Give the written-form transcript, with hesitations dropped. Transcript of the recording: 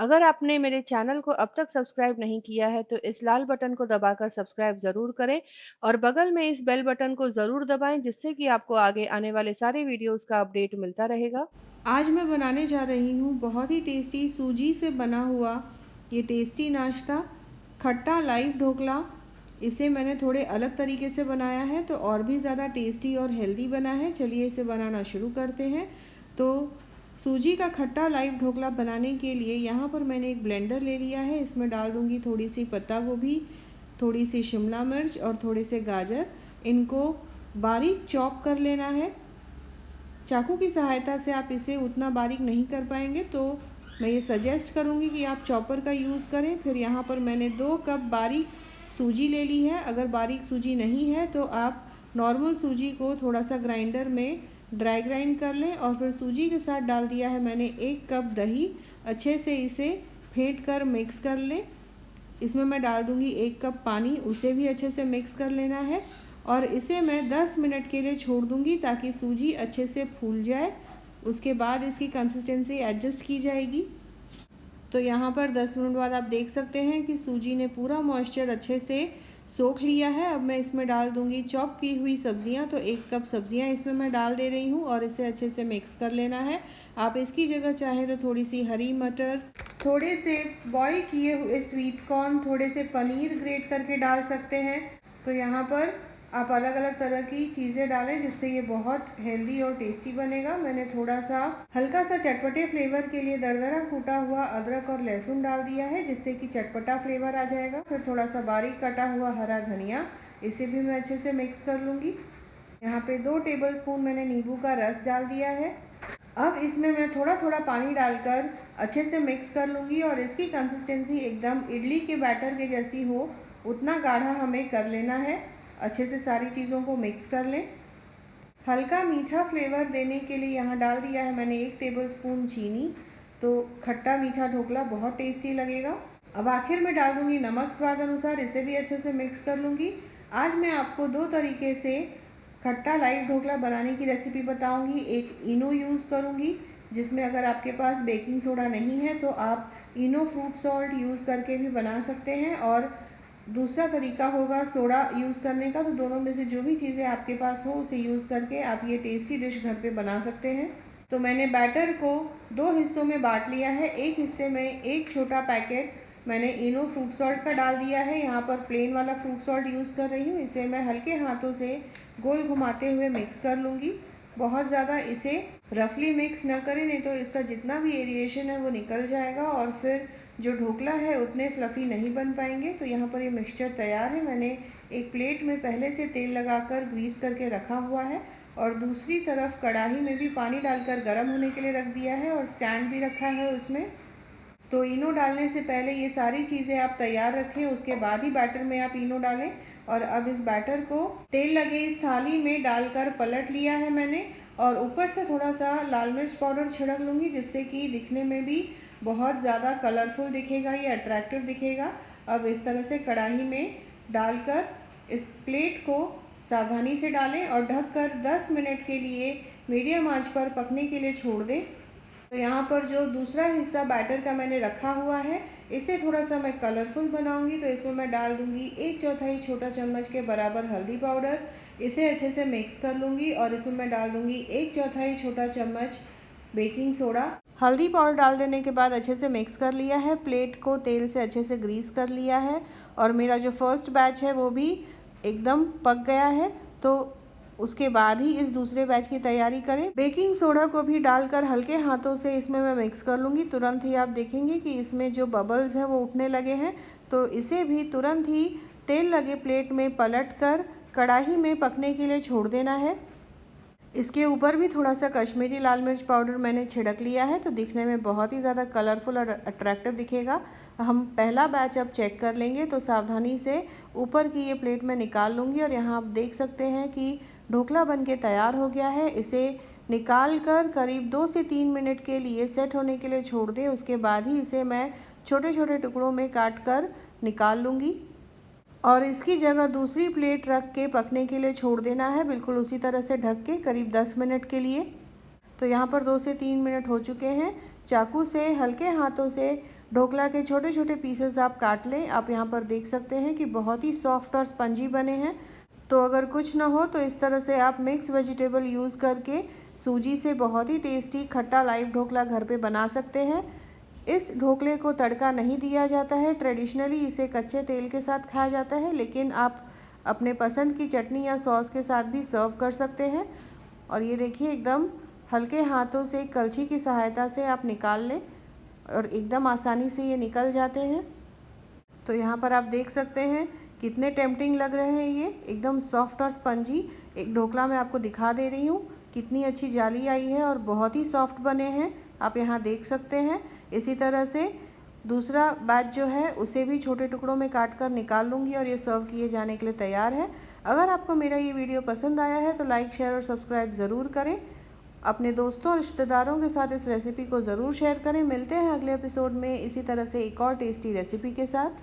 अगर आपने मेरे चैनल को अब तक सब्सक्राइब नहीं किया है तो इस लाल बटन को दबाकर सब्सक्राइब ज़रूर करें और बगल में इस बेल बटन को ज़रूर दबाएं जिससे कि आपको आगे आने वाले सारे वीडियोस का अपडेट मिलता रहेगा। आज मैं बनाने जा रही हूँ बहुत ही टेस्टी सूजी से बना हुआ ये टेस्टी नाश्ता, खट्टा लाइव ढोकला। इसे मैंने थोड़े अलग तरीके से बनाया है तो और भी ज़्यादा टेस्टी और हेल्दी बना है। चलिए इसे बनाना शुरू करते हैं। तो सूजी का खट्टा लाइव ढोकला बनाने के लिए यहाँ पर मैंने एक ब्लेंडर ले लिया है। इसमें डाल दूँगी थोड़ी सी पत्ता गोभी, थोड़ी सी शिमला मिर्च और थोड़े से गाजर। इनको बारीक चॉप कर लेना है। चाकू की सहायता से आप इसे उतना बारीक नहीं कर पाएंगे तो मैं ये सजेस्ट करूँगी कि आप चॉपर का यूज़ करें। फिर यहाँ पर मैंने 2 कप बारीक सूजी ले ली है। अगर बारीक सूजी नहीं है तो आप नॉर्मल सूजी को थोड़ा सा ग्राइंडर में ड्राई ग्राइंड कर लें। और फिर सूजी के साथ डाल दिया है मैंने 1 कप दही। अच्छे से इसे फेंट कर मिक्स कर लें। इसमें मैं डाल दूँगी 1 कप पानी, उसे भी अच्छे से मिक्स कर लेना है। और इसे मैं 10 मिनट के लिए छोड़ दूँगी ताकि सूजी अच्छे से फूल जाए। उसके बाद इसकी कंसिस्टेंसी एडजस्ट की जाएगी। तो यहाँ पर 10 मिनट बाद आप देख सकते हैं कि सूजी ने पूरा मॉइस्चर अच्छे से सोख लिया है। अब मैं इसमें डाल दूँगी चॉप की हुई सब्जियाँ। तो 1 कप सब्जियाँ इसमें मैं डाल दे रही हूँ और इसे अच्छे से मिक्स कर लेना है। आप इसकी जगह चाहें तो थोड़ी सी हरी मटर, थोड़े से बॉईल किए हुए स्वीट कॉर्न, थोड़े से पनीर ग्रेट करके डाल सकते हैं। तो यहाँ पर आप अलग अलग तरह की चीज़ें डालें जिससे ये बहुत हेल्दी और टेस्टी बनेगा। मैंने थोड़ा सा हल्का सा चटपटे फ्लेवर के लिए दरदरा कूटा हुआ अदरक और लहसुन डाल दिया है जिससे कि चटपटा फ्लेवर आ जाएगा। फिर थोड़ा सा बारीक कटा हुआ हरा धनिया, इसे भी मैं अच्छे से मिक्स कर लूँगी। यहाँ पे 2 टेबलस्पून मैंने नींबू का रस डाल दिया है। अब इसमें मैं थोड़ा थोड़ा पानी डालकर अच्छे से मिक्स कर लूँगी और इसकी कंसिस्टेंसी एकदम इडली के बैटर के जैसी हो उतना गाढ़ा हमें कर लेना है। अच्छे से सारी चीज़ों को मिक्स कर लें। हल्का मीठा फ्लेवर देने के लिए यहाँ डाल दिया है मैंने 1 टेबलस्पून चीनी। तो खट्टा मीठा ढोकला बहुत टेस्टी लगेगा। अब आखिर में डाल दूँगी नमक स्वाद अनुसार, इसे भी अच्छे से मिक्स कर लूँगी। आज मैं आपको 2 तरीके से खट्टा लाइव ढोकला बनाने की रेसिपी बताऊंगी। एक इनो यूज़ करूंगी जिसमें अगर आपके पास बेकिंग सोडा नहीं है तो आप इनो फ्रूट सॉल्ट यूज़ करके भी बना सकते हैं, और दूसरा तरीका होगा सोडा यूज़ करने का। तो दोनों में से जो भी चीज़ें आपके पास हो उसे यूज़ करके आप ये टेस्टी डिश घर पे बना सकते हैं। तो मैंने बैटर को 2 हिस्सों में बांट लिया है। एक हिस्से में एक छोटा पैकेट मैंने इनो फ्रूट सॉल्ट का डाल दिया है। यहाँ पर प्लेन वाला फ्रूट सॉल्ट यूज़ कर रही हूँ। इसे मैं हल्के हाथों से गोल घुमाते हुए मिक्स कर लूँगी। बहुत ज़्यादा इसे रफली मिक्स न करें, नहीं तो इसका जितना भी एरिएशन है वो निकल जाएगा और फिर जो ढोकला है उतने फ्लफ़ी नहीं बन पाएंगे। तो यहाँ पर ये मिक्सचर तैयार है। मैंने एक प्लेट में पहले से तेल लगाकर ग्रीस करके रखा हुआ है और दूसरी तरफ कढ़ाई में भी पानी डालकर गर्म होने के लिए रख दिया है और स्टैंड भी रखा है उसमें। तो इनो डालने से पहले ये सारी चीज़ें आप तैयार रखें, उसके बाद ही बैटर में आप इनो डालें। और अब इस बैटर को तेल लगे इस थाली में डालकर पलट लिया है मैंने, और ऊपर से थोड़ा सा लाल मिर्च पाउडर छिड़क लूँगी जिससे कि दिखने में भी बहुत ज़्यादा कलरफुल दिखेगा, ये अट्रैक्टिव दिखेगा। अब इस तरह से कढ़ाई में डालकर इस प्लेट को सावधानी से डालें और ढककर 10 मिनट के लिए मीडियम आंच पर पकने के लिए छोड़ दें। तो यहाँ पर जो दूसरा हिस्सा बैटर का मैंने रखा हुआ है इसे थोड़ा सा मैं कलरफुल बनाऊंगी। तो इसमें मैं डाल दूंगी 1/4 छोटा चम्मच के बराबर हल्दी पाउडर। इसे अच्छे से मिक्स कर लूँगी और इसमें मैं डाल दूंगी 1/4 छोटा चम्मच बेकिंग सोडा। हल्दी पाउडर डाल देने के बाद अच्छे से मिक्स कर लिया है। प्लेट को तेल से अच्छे से ग्रीस कर लिया है और मेरा जो फर्स्ट बैच है वो भी एकदम पक गया है। तो उसके बाद ही इस दूसरे बैच की तैयारी करें। बेकिंग सोडा को भी डालकर हल्के हाथों से इसमें मैं मिक्स कर लूँगी। तुरंत ही आप देखेंगे कि इसमें जो बबल्स हैं वो उठने लगे हैं। तो इसे भी तुरंत ही तेल लगे प्लेट में पलट कर कढ़ाई में पकने के लिए छोड़ देना है। इसके ऊपर भी थोड़ा सा कश्मीरी लाल मिर्च पाउडर मैंने छिड़क लिया है तो दिखने में बहुत ही ज़्यादा कलरफुल और अट्रैक्टिव दिखेगा। हम पहला बैच अब चेक कर लेंगे। तो सावधानी से ऊपर की ये प्लेट में निकाल लूँगी और यहाँ आप देख सकते हैं कि ढोकला बनके तैयार हो गया है। इसे निकाल कर करीब 2 से 3 मिनट के लिए सेट होने के लिए छोड़ दें। उसके बाद ही इसे मैं छोटे छोटे टुकड़ों में काट कर निकाल लूँगी और इसकी जगह दूसरी प्लेट रख के पकने के लिए छोड़ देना है, बिल्कुल उसी तरह से ढक के करीब 10 मिनट के लिए। तो यहाँ पर 2 से 3 मिनट हो चुके हैं। चाकू से हल्के हाथों से ढोकला के छोटे छोटे पीसेस आप काट लें। आप यहाँ पर देख सकते हैं कि बहुत ही सॉफ्ट और स्पंजी बने हैं। तो अगर कुछ ना हो तो इस तरह से आप मिक्स वेजिटेबल यूज़ करके सूजी से बहुत ही टेस्टी खट्टा लाइव ढोकला घर पे बना सकते हैं। इस ढोकले को तड़का नहीं दिया जाता है, ट्रेडिशनली इसे कच्चे तेल के साथ खाया जाता है, लेकिन आप अपने पसंद की चटनी या सॉस के साथ भी सर्व कर सकते हैं। और ये देखिए एकदम हल्के हाथों से कलछी की सहायता से आप निकाल लें और एकदम आसानी से ये निकल जाते हैं। तो यहाँ पर आप देख सकते हैं कितने टेम्पटिंग लग रहे हैं, ये एकदम सॉफ्ट और स्पंजी। एक ढोकला मैं आपको दिखा दे रही हूँ, कितनी अच्छी जाली आई है और बहुत ही सॉफ्ट बने हैं, आप यहाँ देख सकते हैं। इसी तरह से दूसरा बैच जो है उसे भी छोटे टुकड़ों में काट कर निकाल लूँगी और ये सर्व किए जाने के लिए तैयार है। अगर आपको मेरा ये वीडियो पसंद आया है तो लाइक, शेयर और सब्सक्राइब ज़रूर करें। अपने दोस्तों और रिश्तेदारों के साथ इस रेसिपी को ज़रूर शेयर करें। मिलते हैं अगले एपिसोड में इसी तरह से एक और टेस्टी रेसिपी के साथ।